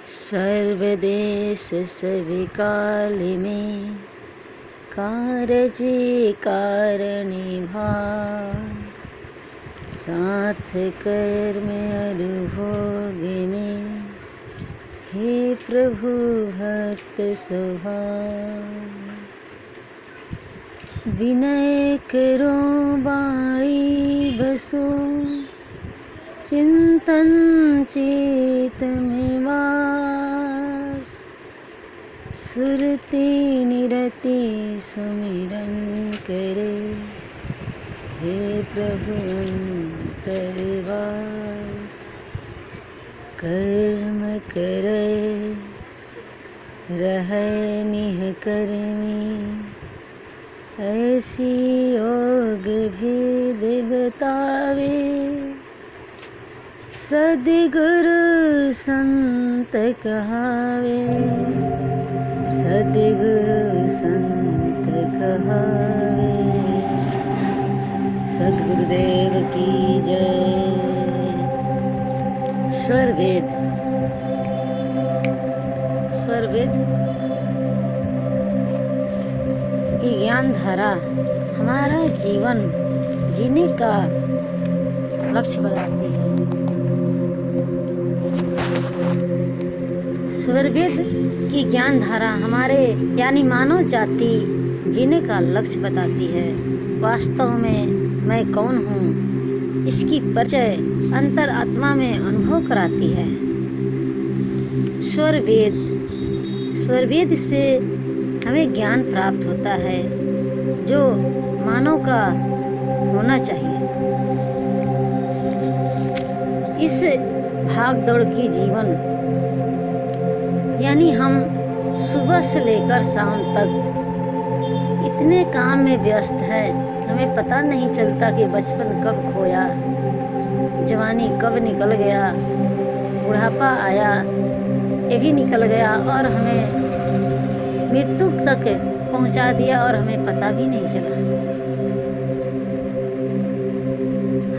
सर्वदेश सविकाल में कारज कारणी भाव, साथ कर्म अरुभोग में हे प्रभु भक्त स्वभाव। विनय करो बाणी बसो, चिंतन चेत में वास, सुरति निरति सुमिरन करे हे प्रभु अंतरवास। कर्म करे रहे निह कर्मी, ऐसी योग भेद बतावे, सद्गुरु संत कहावे, सद्गुरु संत कहावे। सद्गुरुदेव की जय। स्वरवेद की ज्ञान धारा हमारा जीवन जीने का लक्ष्य बताती है। स्वरवेद की ज्ञान धारा हमारे यानी मानव जाति जीने का लक्ष्य बताती है। वास्तव में मैं कौन हूँ, इसकी परिचय अंतर आत्मा में अनुभव कराती है। स्वरवेद से हमें ज्ञान प्राप्त होता है जो मानव का होना चाहिए। इस भाग दौड़ की जीवन यानी हम सुबह से लेकर शाम तक इतने काम में व्यस्त है कि हमें पता नहीं चलता कि बचपन कब खोया, जवानी कब निकल गया, बुढ़ापा आया ये भी निकल गया और हमें मृत्यु तक पहुंचा दिया और हमें पता भी नहीं चला।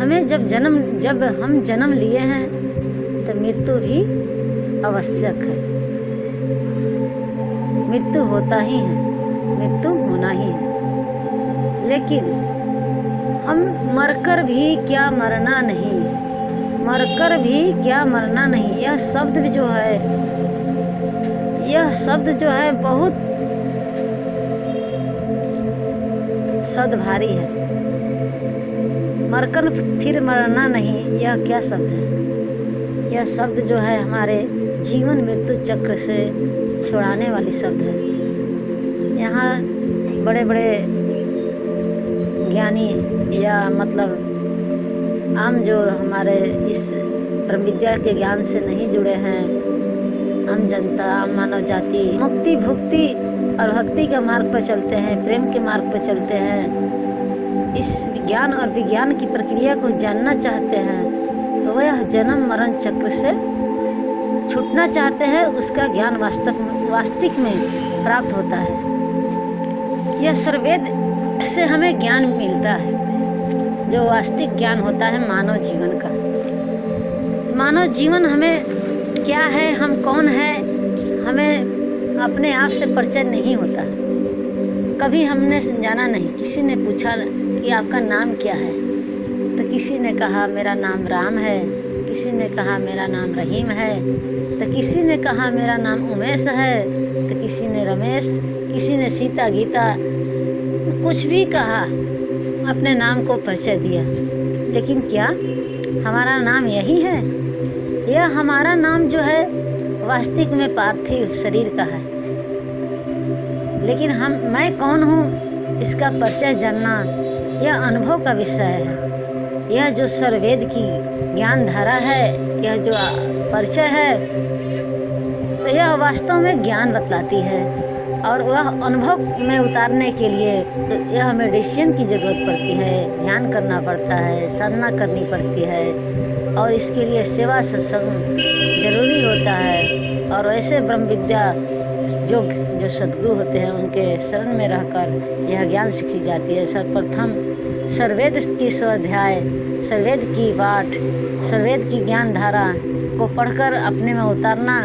हमें जब हम जन्म लिए हैं तो मृत्यु भी आवश्यक है। मृत्यु होता ही है, मृत्यु होना ही है। लेकिन हम मरकर भी क्या मरना नहीं, मरकर भी क्या मरना नहीं, यह शब्द जो है बहुत सद्भारी है। मरकर फिर मरना नहीं, यह क्या शब्द है? यह शब्द जो है हमारे जीवन मृत्यु चक्र से छुड़ाने वाली शब्द है। यहाँ बड़े बड़े ज्ञानी या मतलब आम जो हमारे इस ब्रह्म विद्या के ज्ञान से नहीं जुड़े हैं, आम जनता, आम मानव जाति मुक्ति भुक्ति और भक्ति का मार्ग पर चलते हैं, प्रेम के मार्ग पर चलते हैं, इस ज्ञान और विज्ञान की प्रक्रिया को जानना चाहते हैं, तो वह जन्म मरण चक्र से छूटना चाहते हैं। उसका ज्ञान वास्तविक में प्राप्त होता है। यह स्वरवेद से हमें ज्ञान मिलता है जो वास्तविक ज्ञान होता है मानव जीवन का। मानव जीवन हमें क्या है, हम कौन है, हमें अपने आप से परिचय नहीं होता। कभी हमने जाना नहीं। किसी ने पूछा कि आपका नाम क्या है, तो किसी ने कहा मेरा नाम राम है, किसी ने कहा मेरा नाम रहीम है, तो किसी ने कहा मेरा नाम उमेश है, तो किसी ने रमेश, किसी ने सीता गीता, कुछ भी कहा, अपने नाम को परिचय दिया। लेकिन क्या हमारा नाम यही है? यह हमारा नाम जो है वास्तविक में पार्थिव शरीर का है। लेकिन मैं कौन हूँ इसका परिचय जानना यह अनुभव का विषय है। यह जो स्वरवेद की ज्ञान धारा है, यह जो परिचय है, तो यह वास्तव में ज्ञान बतलाती है। और वह अनुभव में उतारने के लिए यह मेडिटेशन की ज़रूरत पड़ती है, ध्यान करना पड़ता है, साधना करनी पड़ती है, और इसके लिए सेवा सत्संग जरूरी होता है। और ऐसे ब्रह्म विद्या जो सद्गुरु होते हैं उनके शरण में रहकर यह ज्ञान सीखी जाती है। सर्वप्रथम सर्ववेद की स्वाध्याय, सर्ववेद की पाठ, सर्ववेद की ज्ञान धारा को पढ़कर अपने में उतारना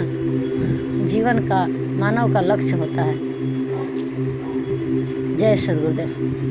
जीवन का मानव का लक्ष्य होता है। जय सद्गुरुदेव।